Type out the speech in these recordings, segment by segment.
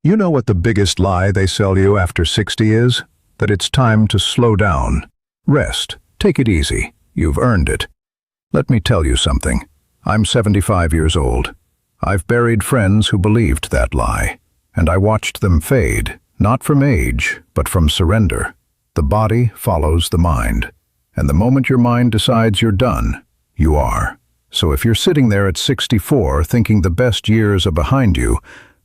You know what the biggest lie they sell you after 60 is? That it's time to slow down. Rest. Take it easy. You've earned it. Let me tell you something. I'm 75 years old. I've buried friends who believed that lie, and I watched them fade, not from age, but from surrender. The body follows the mind, and the moment your mind decides you're done, you are. So if you're sitting there at 64 thinking the best years are behind you,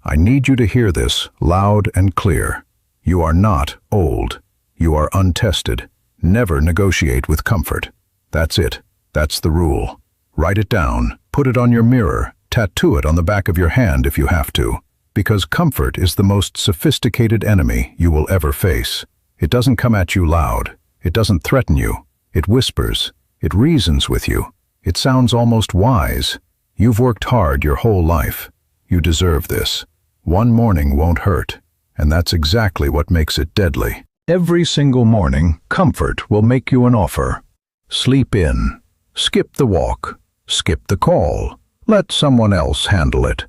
I need you to hear this loud and clear. You are not old. You are untested. Never negotiate with comfort. That's it. That's the rule. Write it down, put it on your mirror, tattoo it on the back of your hand if you have to, because comfort is the most sophisticated enemy you will ever face. It doesn't come at you loud. It doesn't threaten you. It whispers. It reasons with you. It sounds almost wise. You've worked hard your whole life. You deserve this. One morning won't hurt, and that's exactly what makes it deadly. Every single morning, comfort will make you an offer. Sleep in. Skip the walk. Skip the call. Let someone else handle it.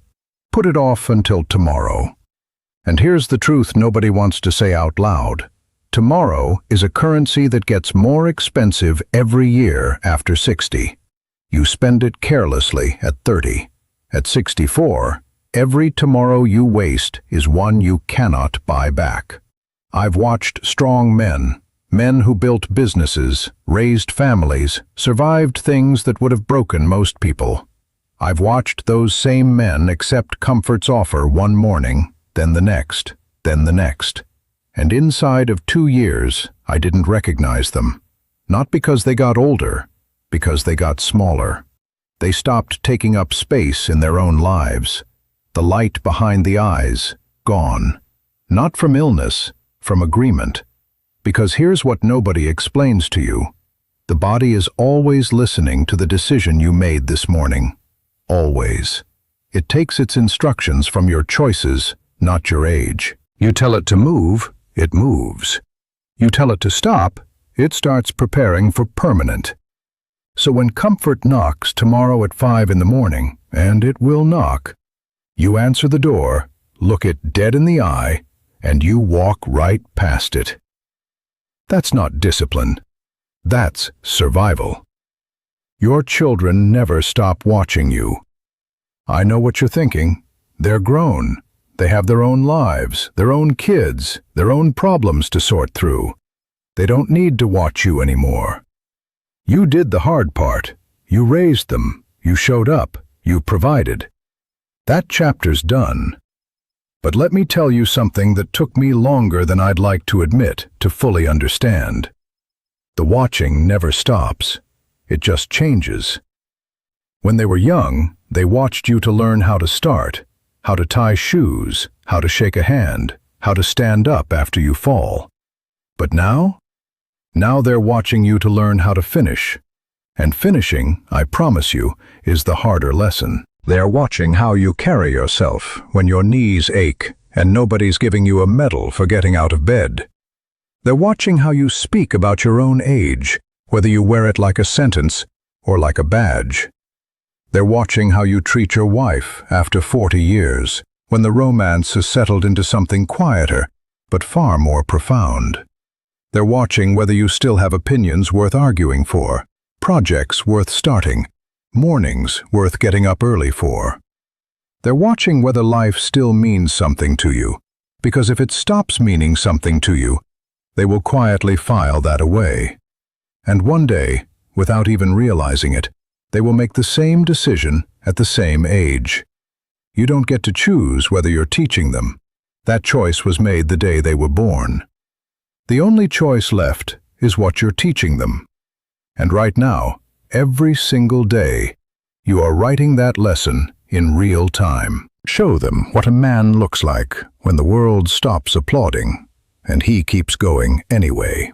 Put it off until tomorrow. And here's the truth nobody wants to say out loud. Tomorrow is a currency that gets more expensive every year after 60. You spend it carelessly at 30. At 64, every tomorrow you waste is one you cannot buy back. I've watched strong men, men who built businesses, raised families, survived things that would have broken most people. I've watched those same men accept comfort's offer one morning, then the next, then the next. And inside of 2 years, I didn't recognize them. Not because they got older, because they got smaller. They stopped taking up space in their own lives. The light behind the eyes, gone. Not from illness, from agreement. Because here's what nobody explains to you. The body is always listening to the decision you made this morning. Always. It takes its instructions from your choices, not your age. You tell it to move, it moves. You tell it to stop, it starts preparing for permanent. So when comfort knocks tomorrow at 5 in the morning, and it will knock, you answer the door, look it dead in the eye, and you walk right past it. That's not discipline. That's survival. Your children never stop watching you. I know what you're thinking. They're grown. They have their own lives, their own kids, their own problems to sort through. They don't need to watch you anymore. You did the hard part. You raised them. You showed up. You provided. That chapter's done. But let me tell you something that took me longer than I'd like to admit to fully understand. The watching never stops. It just changes. When they were young, they watched you to learn how to start, how to tie shoes, how to shake a hand, how to stand up after you fall. But now? Now they're watching you to learn how to finish. And finishing, I promise you, is the harder lesson. They're watching how you carry yourself when your knees ache and nobody's giving you a medal for getting out of bed. They're watching how you speak about your own age, whether you wear it like a sentence or like a badge. They're watching how you treat your wife after 40 years, when the romance has settled into something quieter, but far more profound. They're watching whether you still have opinions worth arguing for, projects worth starting, mornings worth getting up early for. They're watching whether life still means something to you, because if it stops meaning something to you, they will quietly file that away. And one day, without even realizing it, they will make the same decision at the same age. You don't get to choose whether you're teaching them. That choice was made the day they were born. The only choice left is what you're teaching them. And right now, every single day, you are writing that lesson in real time. Show them what a man looks like when the world stops applauding, and he keeps going anyway.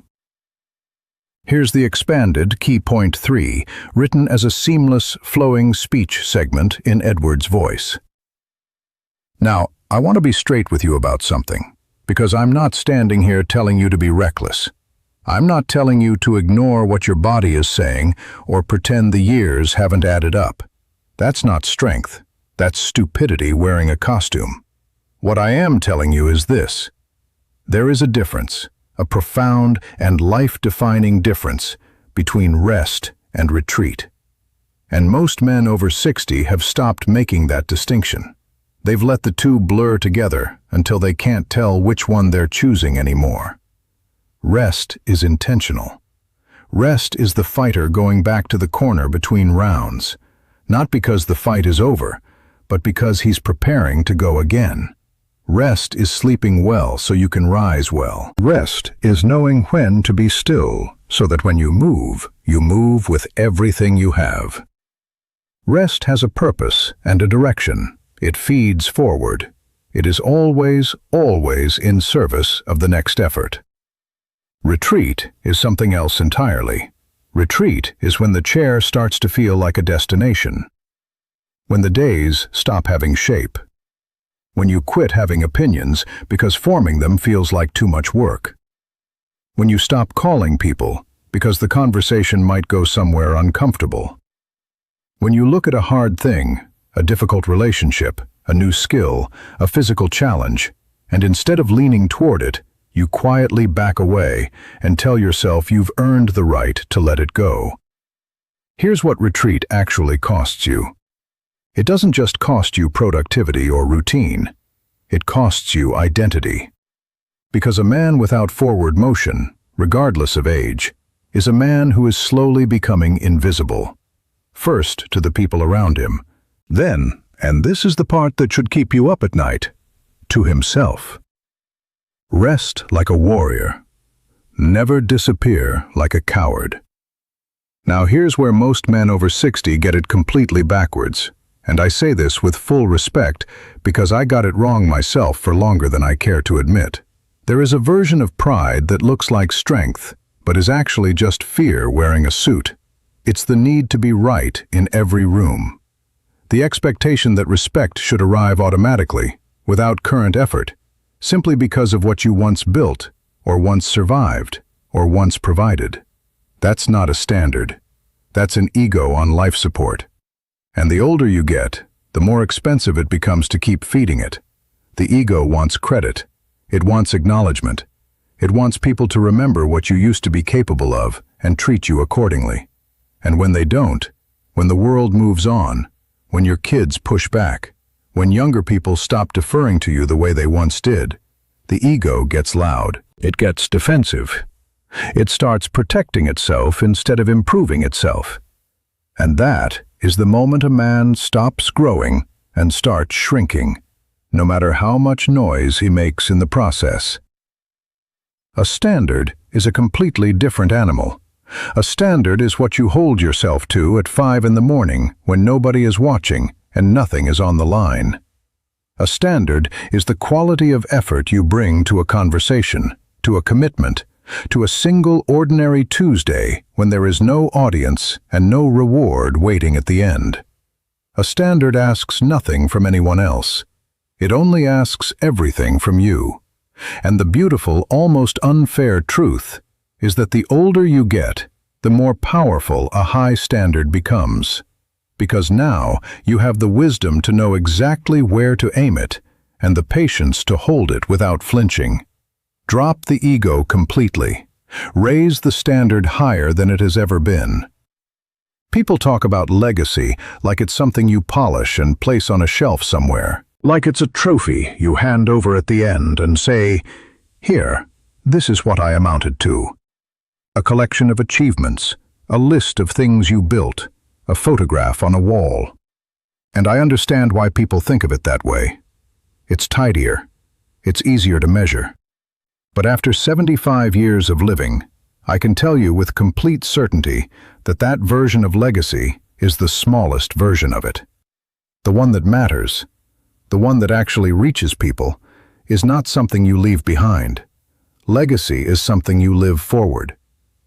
Here's the expanded Key Point 3, written as a seamless, flowing speech segment in Edward's voice. Now, I want to be straight with you about something, because I'm not standing here telling you to be reckless. I'm not telling you to ignore what your body is saying or pretend the years haven't added up. That's not strength. That's stupidity wearing a costume. What I am telling you is this. There is a difference, a profound and life-defining difference between rest and retreat. And most men over 60 have stopped making that distinction. They've let the two blur together until they can't tell which one they're choosing anymore. Rest is intentional. Rest is the fighter going back to the corner between rounds, not because the fight is over, but because he's preparing to go again. Rest is sleeping well so you can rise well. Rest is knowing when to be still so that when you move with everything you have. Rest has a purpose and a direction. It feeds forward. It is always, always in service of the next effort. Retreat is something else entirely. Retreat is when the chair starts to feel like a destination. When the days stop having shape. When you quit having opinions because forming them feels like too much work. When you stop calling people because the conversation might go somewhere uncomfortable. When you look at a hard thing, a difficult relationship, a new skill, a physical challenge, and instead of leaning toward it, you quietly back away and tell yourself you've earned the right to let it go. Here's what retreat actually costs you. It doesn't just cost you productivity or routine. It costs you identity. Because a man without forward motion, regardless of age, is a man who is slowly becoming invisible. First to the people around him, then, and this is the part that should keep you up at night, to himself. Rest like a warrior. Never disappear like a coward. Now here's where most men over 60 get it completely backwards. And I say this with full respect because I got it wrong myself for longer than I care to admit. There is a version of pride that looks like strength, but is actually just fear wearing a suit. It's the need to be right in every room. The expectation that respect should arrive automatically, without current effort, simply because of what you once built, or once survived, or once provided. That's not a standard. That's an ego on life support. And the older you get, the more expensive it becomes to keep feeding it. The ego wants credit. It wants acknowledgement. It wants people to remember what you used to be capable of and treat you accordingly. And when they don't, when the world moves on, when your kids push back, when younger people stop deferring to you the way they once did, the ego gets loud. It gets defensive. It starts protecting itself instead of improving itself. And that is the moment a man stops growing and starts shrinking, no matter how much noise he makes in the process. A standard is a completely different animal. A standard is what you hold yourself to at 5 in the morning when nobody is watching and nothing is on the line. A standard is the quality of effort you bring to a conversation, to a commitment, to a single ordinary Tuesday when there is no audience and no reward waiting at the end. A standard asks nothing from anyone else. It only asks everything from you. And the beautiful, almost unfair truth is that the older you get, the more powerful a high standard becomes. Because now you have the wisdom to know exactly where to aim it and the patience to hold it without flinching. Drop the ego completely. Raise the standard higher than it has ever been. People talk about legacy like it's something you polish and place on a shelf somewhere. Like it's a trophy you hand over at the end and say, "Here, this is what I amounted to." A collection of achievements, a list of things you built, a photograph on a wall. And I understand why people think of it that way. It's tidier. It's easier to measure. But after 75 years of living, I can tell you with complete certainty that that version of legacy is the smallest version of it. The one that matters, the one that actually reaches people, is not something you leave behind. Legacy is something you live forward,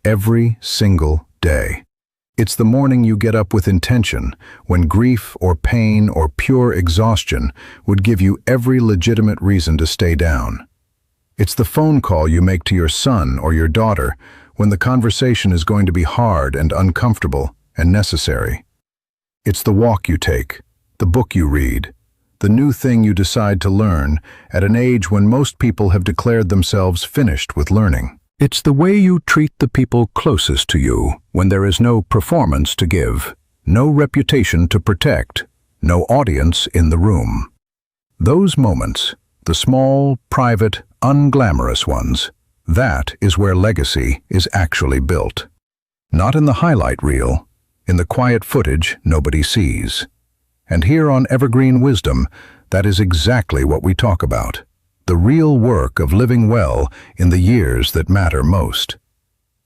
every single day. It's the morning you get up with intention, when grief or pain or pure exhaustion would give you every legitimate reason to stay down. It's the phone call you make to your son or your daughter when the conversation is going to be hard and uncomfortable and necessary. It's the walk you take, the book you read, the new thing you decide to learn at an age when most people have declared themselves finished with learning. It's the way you treat the people closest to you when there is no performance to give, no reputation to protect, no audience in the room. Those moments, the small, private, unglamorous ones, that is where legacy is actually built. Not in the highlight reel, in the quiet footage nobody sees. And here on Evergreen Wisdom, that is exactly what we talk about. The real work of living well in the years that matter most.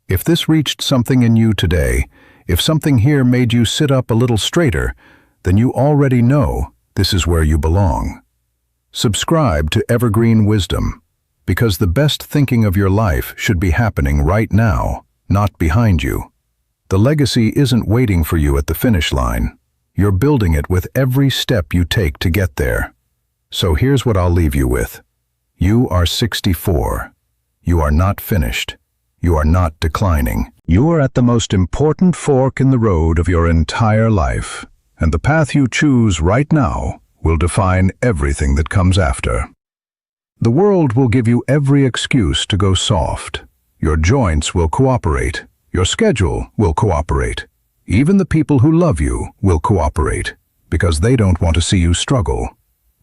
If this reached something in you today, if something here made you sit up a little straighter, then you already know this is where you belong. Subscribe to Evergreen Wisdom, because the best thinking of your life should be happening right now, not behind you. The legacy isn't waiting for you at the finish line. You're building it with every step you take to get there. So here's what I'll leave you with. You are 64. You are not finished. You are not declining. You are at the most important fork in the road of your entire life, and the path you choose right now will define everything that comes after. The world will give you every excuse to go soft. Your joints will cooperate. Your schedule will cooperate. Even the people who love you will cooperate, because they don't want to see you struggle.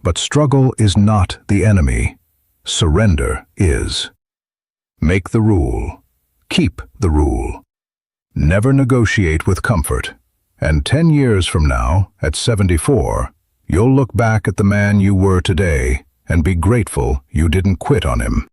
But struggle is not the enemy. Surrender is. Make the rule. Keep the rule. Never negotiate with comfort. And 10 years from now, at 74, you'll look back at the man you were today and be grateful you didn't quit on him.